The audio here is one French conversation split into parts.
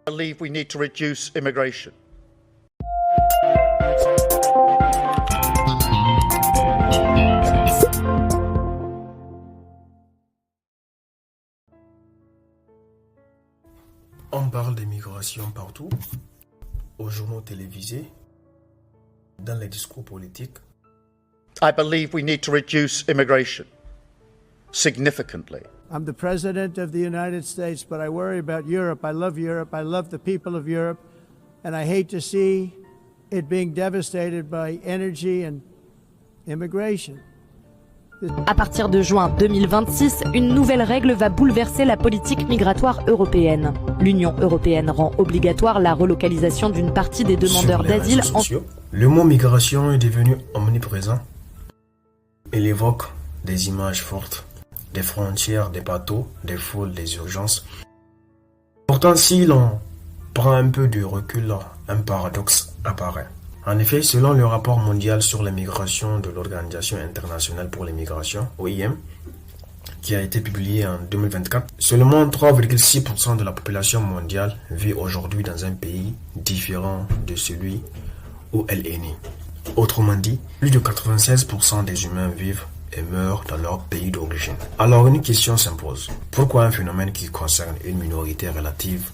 I believe we need to reduce immigration. On parle d'immigration partout, aux journaux télévisés, dans les discours politiques. I believe we need to reduce immigration significantly. I'm the President of the United States, but I worry about Europe. I love Europe. I love the people of Europe. And I hate to see it being devastated by energy and immigration. À partir de juin 2026, une nouvelle règle va bouleverser la politique migratoire européenne. L'Union européenne rend obligatoire la relocalisation d'une partie des demandeurs d'asile. Le mot migration est devenu omniprésent. Il évoque des images fortes, des frontières, des bateaux, des foules, des urgences. Pourtant, si l'on prend un peu de recul, un paradoxe apparaît. En effet, selon le rapport mondial sur les migrations de l'Organisation internationale pour les migrations, OIM, qui a été publié en 2024, seulement 3,6% de la population mondiale vit aujourd'hui dans un pays différent de celui où elle est née. Autrement dit, plus de 96% des humains vivent et meurent dans leur pays d'origine. Alors une question s'impose. Pourquoi un phénomène qui concerne une minorité relative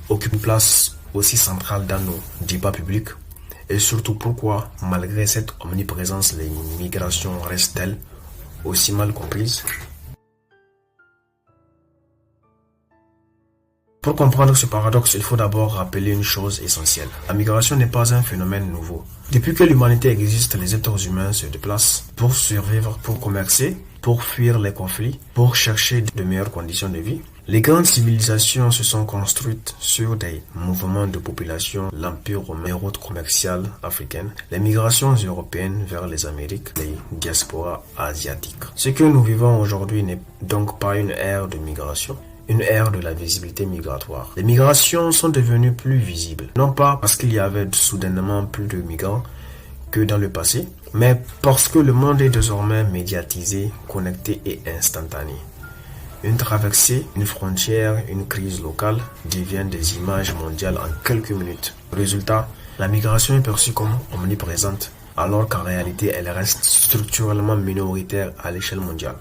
occupe une place aussi centrale dans nos débats publics? Et surtout pourquoi, malgré cette omniprésence, les migrations restent-elles aussi mal comprises? Pour comprendre ce paradoxe, il faut d'abord rappeler une chose essentielle. La migration n'est pas un phénomène nouveau. Depuis que l'humanité existe, les êtres humains se déplacent pour survivre, pour commercer, pour fuir les conflits, pour chercher de meilleures conditions de vie. Les grandes civilisations se sont construites sur des mouvements de population, l'Empire romain, les routes commerciales africaines, les migrations européennes vers les Amériques, les diasporas asiatiques. Ce que nous vivons aujourd'hui n'est donc pas une ère de migration, une ère de la visibilité migratoire. Les migrations sont devenues plus visibles, non pas parce qu'il y avait soudainement plus de migrants que dans le passé, mais parce que le monde est désormais médiatisé, connecté et instantané. Une traversée, une frontière, une crise locale deviennent des images mondiales en quelques minutes. Résultat, la migration est perçue comme omniprésente, alors qu'en réalité, elle reste structurellement minoritaire à l'échelle mondiale.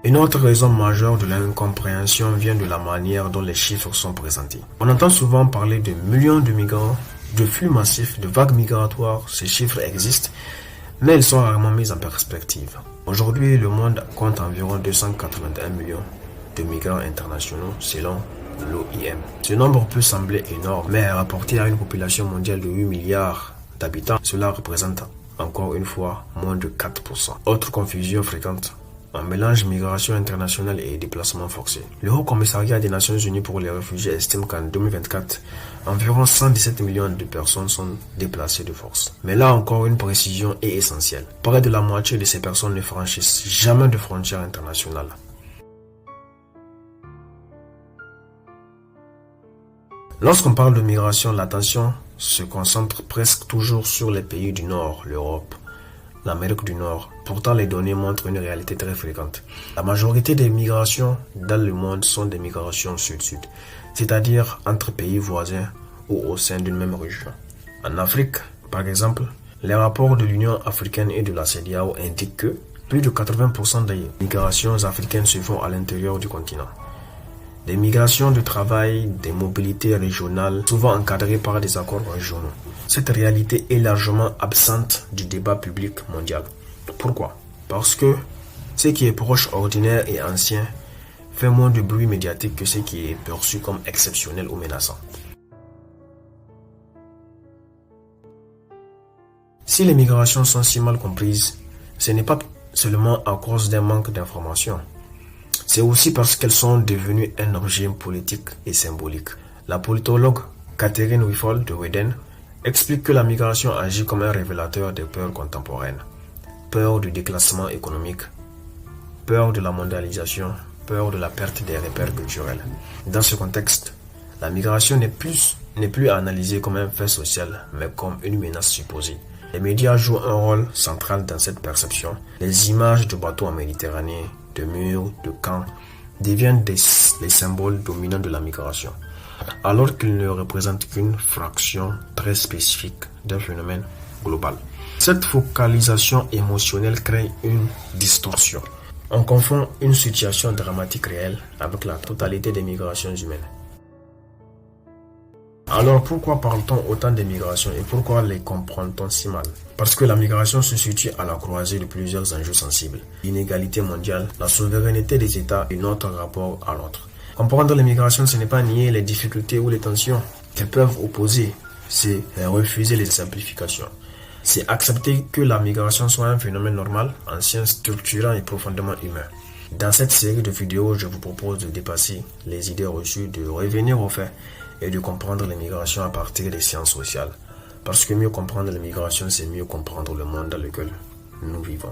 Une autre raison majeure de l'incompréhension vient de la manière dont les chiffres sont présentés. On entend souvent parler de millions de migrants, de flux massifs, de vagues migratoires. Ces chiffres existent, mais ils sont rarement mis en perspective. Aujourd'hui, le monde compte environ 281 millions de migrants internationaux selon l'OIM. Ce nombre peut sembler énorme, mais rapporté à une population mondiale de 8 milliards d'habitants, cela représente encore une fois moins de 4%. Autre confusion fréquente, un mélange migration internationale et déplacement forcé. Le Haut Commissariat des Nations Unies pour les réfugiés estime qu'en 2024, environ 117 millions de personnes sont déplacées de force. Mais là encore, une précision est essentielle. Près de la moitié de ces personnes ne franchissent jamais de frontières internationales. Lorsqu'on parle de migration, l'attention se concentre presque toujours sur les pays du Nord, l'Europe, l'Amérique du Nord. Pourtant, les données montrent une réalité très fréquente. La majorité des migrations dans le monde sont des migrations sud-sud, c'est-à-dire entre pays voisins ou au sein d'une même région. En Afrique, par exemple, les rapports de l'Union africaine et de la CEDEAO indiquent que plus de 80% des migrations africaines se font à l'intérieur du continent. Des migrations de travail, des mobilités régionales, souvent encadrées par des accords régionaux. Cette réalité est largement absente du débat public mondial. Pourquoi? Parce que ce qui est proche, ordinaire et ancien fait moins de bruit médiatique que ce qui est perçu comme exceptionnel ou menaçant. Si les migrations sont si mal comprises, ce n'est pas seulement à cause d'un manque d'information. C'est aussi parce qu'elles sont devenues un objet politique et symbolique. La politologue Catherine Wiffold de Weden explique que la migration agit comme un révélateur des peurs contemporaines. Peur du déclassement économique, peur de la mondialisation, peur de la perte des repères culturels. Dans ce contexte, la migration n'est plus analysée comme un fait social, mais comme une menace supposée. Les médias jouent un rôle central dans cette perception. Les images de bateaux en Méditerranée, de murs, de camps, deviennent des les symboles dominants de la migration, alors qu'ils ne représentent qu'une fraction très spécifique d'un phénomène global. Cette focalisation émotionnelle crée une distorsion. On confond une situation dramatique réelle avec la totalité des migrations humaines. Alors pourquoi parle-t-on autant de migration et pourquoi les comprend-on si mal? Parce que la migration se situe à la croisée de plusieurs enjeux sensibles. L'inégalité mondiale, la souveraineté des États et notre rapport à l'autre. Comprendre les migrations, ce n'est pas nier les difficultés ou les tensions qu'elles peuvent opposer, c'est refuser les simplifications. C'est accepter que la migration soit un phénomène normal, ancien, structurant et profondément humain. Dans cette série de vidéos, je vous propose de dépasser les idées reçues, de revenir aux faits et de comprendre les migrations à partir des sciences sociales. Parce que mieux comprendre les migrations, c'est mieux comprendre le monde dans lequel nous vivons.